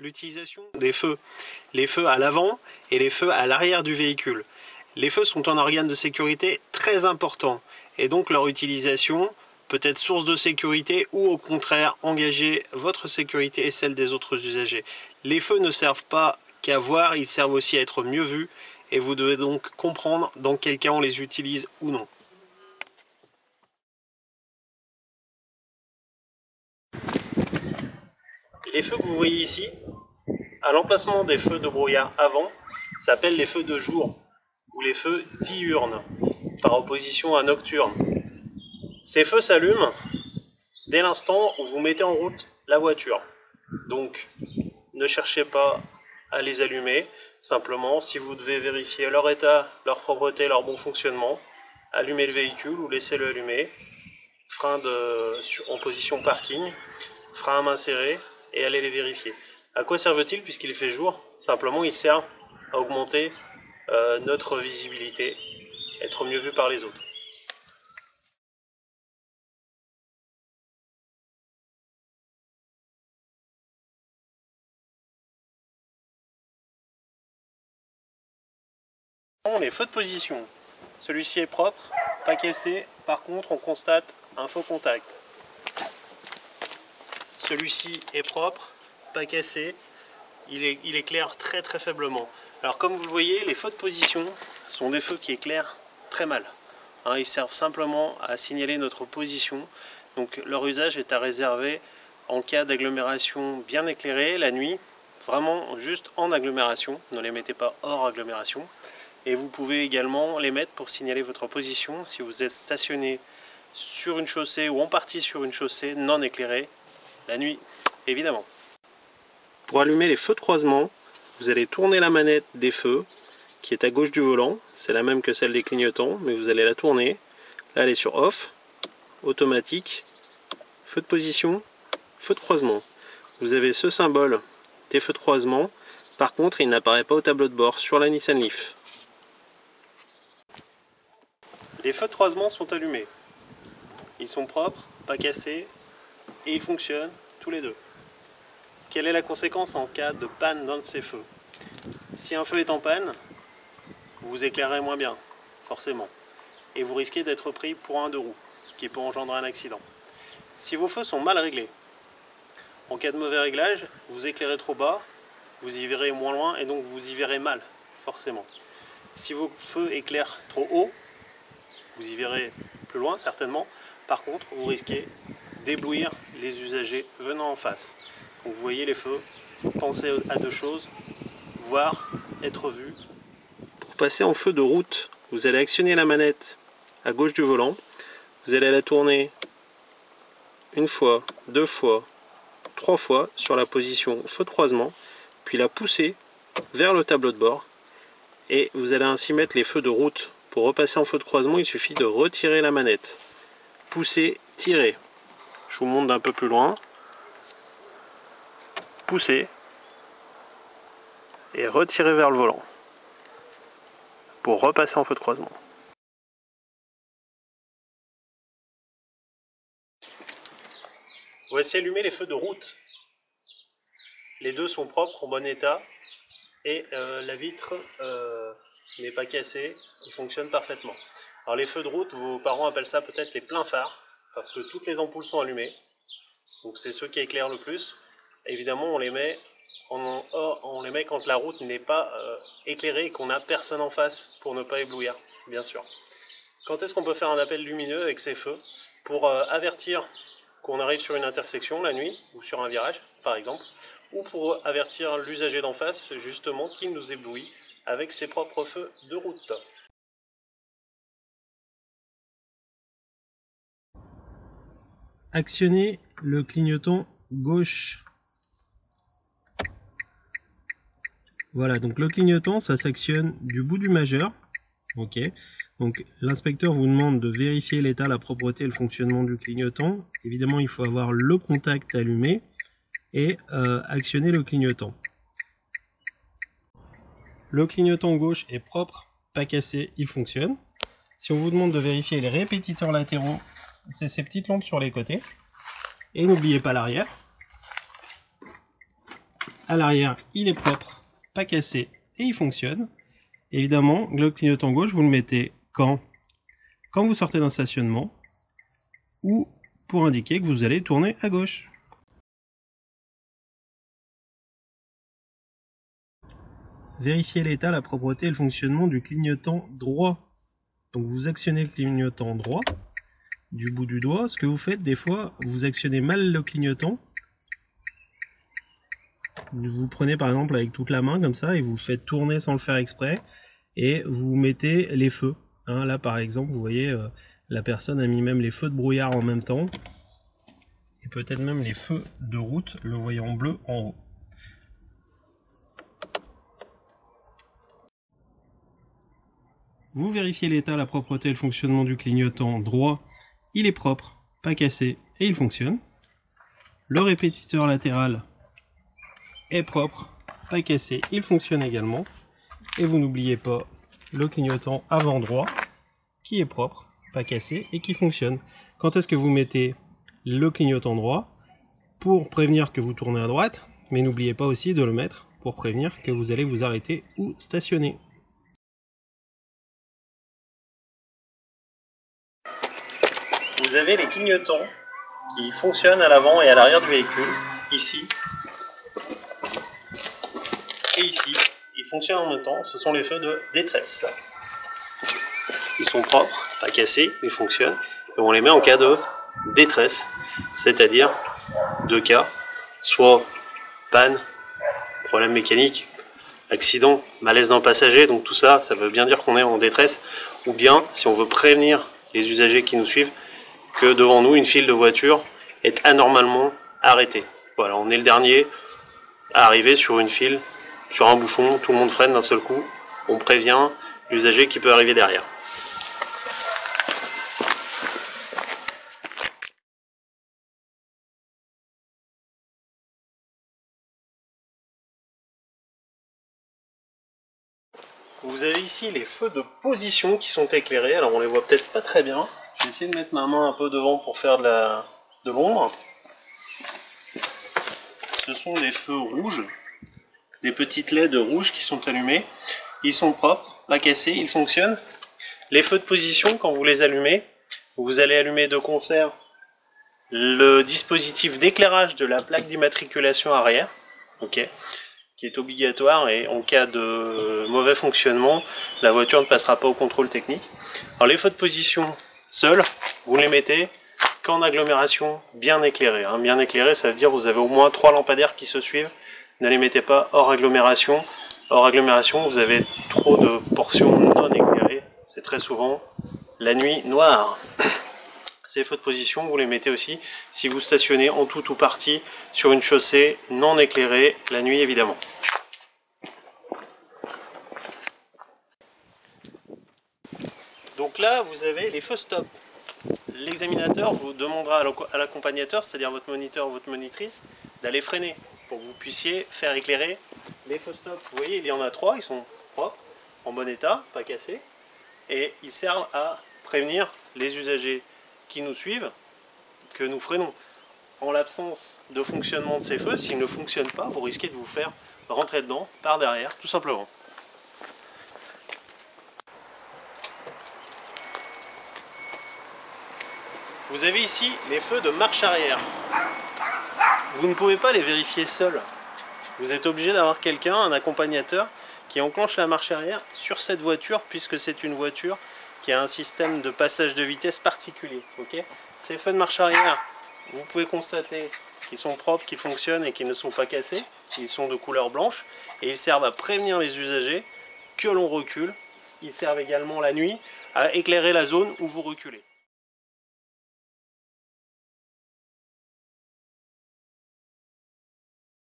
l'utilisation des feux. Les feux à l'avant et les feux à l'arrière du véhicule. Les feux sont un organe de sécurité très important et donc leur utilisation peut être source de sécurité ou au contraire engager votre sécurité et celle des autres usagers. Les feux ne servent pas qu'à voir, ils servent aussi à être mieux vus et vous devez donc comprendre dans quel cas on les utilise ou non. Les feux que vous voyez ici, à l'emplacement des feux de brouillard avant, s'appellent les feux de jour ou les feux diurnes, par opposition à nocturnes. Ces feux s'allument dès l'instant où vous mettez en route la voiture. Donc, ne cherchez pas à les allumer. Simplement, si vous devez vérifier leur état, leur propreté, leur bon fonctionnement, allumez le véhicule ou laissez-le allumer. Frein en position parking, frein à main serrée et allez les vérifier. À quoi servent-ils puisqu'il fait jour? Simplement, ils servent à augmenter notre visibilité, être mieux vu par les autres. Les feux de position. Celui-ci est propre, pas cassé. Par contre, on constate un faux contact. Celui-ci est propre, pas cassé. Il éclaire très très faiblement. Alors comme vous le voyez, les feux de position sont des feux qui éclairent très mal. Ils servent simplement à signaler notre position. Donc leur usage est à réserver en cas d'agglomération bien éclairée la nuit. Vraiment juste en agglomération, ne les mettez pas hors agglomération. Et vous pouvez également les mettre pour signaler votre position si vous êtes stationné sur une chaussée ou en partie sur une chaussée non éclairée, la nuit évidemment. Pour allumer les feux de croisement, vous allez tourner la manette des feux qui est à gauche du volant, c'est la même que celle des clignotants, mais vous allez la tourner. Là elle est sur off, automatique, feu de position, feu de croisement. Vous avez ce symbole des feux de croisement, par contre il n'apparaît pas au tableau de bord sur la Nissan Leaf. Les feux de croisement sont allumés. Ils sont propres, pas cassés, et ils fonctionnent tous les deux. Quelle est la conséquence en cas de panne d'un de ces feux? Si un feu est en panne, vous éclairez moins bien, forcément. Et vous risquez d'être pris pour un deux roues, ce qui peut engendrer un accident. Si vos feux sont mal réglés, en cas de mauvais réglage, vous éclairez trop bas, vous y verrez moins loin et donc vous y verrez mal, forcément. Si vos feux éclairent trop haut, vous y verrez plus loin certainement. Par contre, vous risquez d'éblouir les usagers venant en face. Donc vous voyez les feux, pensez à deux choses, voir, être vu. Pour passer en feu de route, vous allez actionner la manette à gauche du volant. Vous allez la tourner une fois, deux fois, trois fois sur la position feu de croisement, puis la pousser vers le tableau de bord. Et vous allez ainsi mettre les feux de route. Pour repasser en feu de croisement, il suffit de retirer la manette. Pousser, tirer. Je vous montre d'un peu plus loin. Pousser. Et retirer vers le volant. Pour repasser en feu de croisement. Voici allumés les feux de route. Les deux sont propres, en bon état. Et la vitre n'est pas cassée, il fonctionne parfaitement. Alors les feux de route, vos parents appellent ça peut-être les pleins phares, parce que toutes les ampoules sont allumées. Donc c'est ceux qui éclairent le plus. Évidemment, on les met quand la route n'est pas éclairée et qu'on n'a personne en face pour ne pas éblouir, bien sûr. Quand est-ce qu'on peut faire un appel lumineux avec ces feux? Pour avertir qu'on arrive sur une intersection la nuit, ou sur un virage, par exemple, ou pour avertir l'usager d'en face, justement, qu'il nous éblouit avec ses propres feux de route. Actionnez le clignotant gauche. Voilà, donc le clignotant, ça s'actionne du bout du majeur. Ok. Donc l'inspecteur vous demande de vérifier l'état, la propreté et le fonctionnement du clignotant. Évidemment, il faut avoir le contact allumé et actionner le clignotant. Le clignotant gauche est propre, pas cassé, il fonctionne. Si on vous demande de vérifier les répétiteurs latéraux, c'est ces petites lampes sur les côtés. Et n'oubliez pas l'arrière. À l'arrière, il est propre, pas cassé et il fonctionne. Évidemment, le clignotant gauche, vous le mettez quand vous sortez d'un stationnement ou pour indiquer que vous allez tourner à gauche. Vérifiez l'état, la propreté et le fonctionnement du clignotant droit. Donc vous actionnez le clignotant droit du bout du doigt. Ce que vous faites, des fois, vous actionnez mal le clignotant. Vous prenez par exemple avec toute la main comme ça et vous faites tourner sans le faire exprès et vous mettez les feux. Hein, là par exemple, vous voyez, la personne a mis même les feux de brouillard en même temps et peut-être même les feux de route, le voyant bleu en haut. Vous vérifiez l'état, la propreté et le fonctionnement du clignotant droit. Il est propre, pas cassé et il fonctionne. Le répétiteur latéral est propre, pas cassé, il fonctionne également. Et vous n'oubliez pas le clignotant avant droit qui est propre, pas cassé et qui fonctionne. Quand est-ce que vous mettez le clignotant droit? Pour prévenir que vous tournez à droite, mais n'oubliez pas aussi de le mettre pour prévenir que vous allez vous arrêter ou stationner. Vous avez les clignotants qui fonctionnent à l'avant et à l'arrière du véhicule, ici et ici. Ils fonctionnent en même temps, ce sont les feux de détresse. Ils sont propres, pas cassés, ils fonctionnent, et on les met en cas de détresse, c'est-à-dire deux cas, soit panne, problème mécanique, accident, malaise d'un passager, donc tout ça, ça veut bien dire qu'on est en détresse, ou bien si on veut prévenir les usagers qui nous suivent que devant nous, une file de voitures est anormalement arrêtée. Voilà, on est le dernier à arriver sur une file, sur un bouchon, tout le monde freine d'un seul coup, on prévient l'usager qui peut arriver derrière. Vous avez ici les feux de position qui sont éclairés, alors on les voit peut-être pas très bien. Je vais essayer de mettre ma main un peu devant pour faire de l'ombre. Ce sont des feux rouges, des petites LED rouges qui sont allumées. Ils sont propres, pas cassés, ils fonctionnent. Les feux de position, quand vous les allumez, vous allez allumer de concert le dispositif d'éclairage de la plaque d'immatriculation arrière, ok, qui est obligatoire, et en cas de mauvais fonctionnement, la voiture ne passera pas au contrôle technique. Alors les feux de position seuls, vous les mettez qu'en agglomération bien éclairée. Hein. Bien éclairée, ça veut dire que vous avez au moins 3 lampadaires qui se suivent. Ne les mettez pas hors agglomération. Hors agglomération, vous avez trop de portions non éclairées. C'est très souvent la nuit noire. Ces feux de position, vous les mettez aussi si vous stationnez en tout ou partie sur une chaussée non éclairée, la nuit évidemment. Donc là, vous avez les feux stop. L'examinateur vous demandera à l'accompagnateur, c'est-à-dire votre moniteur ou votre monitrice, d'aller freiner pour que vous puissiez faire éclairer les feux stop. Vous voyez, il y en a 3, ils sont propres, en bon état, pas cassés, et ils servent à prévenir les usagers qui nous suivent que nous freinons. En l'absence de fonctionnement de ces feux, s'ils ne fonctionnent pas, vous risquez de vous faire rentrer dedans par derrière, tout simplement. Vous avez ici les feux de marche arrière. Vous ne pouvez pas les vérifier seul. Vous êtes obligé d'avoir quelqu'un, un accompagnateur, qui enclenche la marche arrière sur cette voiture, puisque c'est une voiture qui a un système de passage de vitesse particulier. Okay, ces feux de marche arrière, vous pouvez constater qu'ils sont propres, qu'ils fonctionnent et qu'ils ne sont pas cassés. Ils sont de couleur blanche et ils servent à prévenir les usagers que l'on recule. Ils servent également la nuit à éclairer la zone où vous reculez.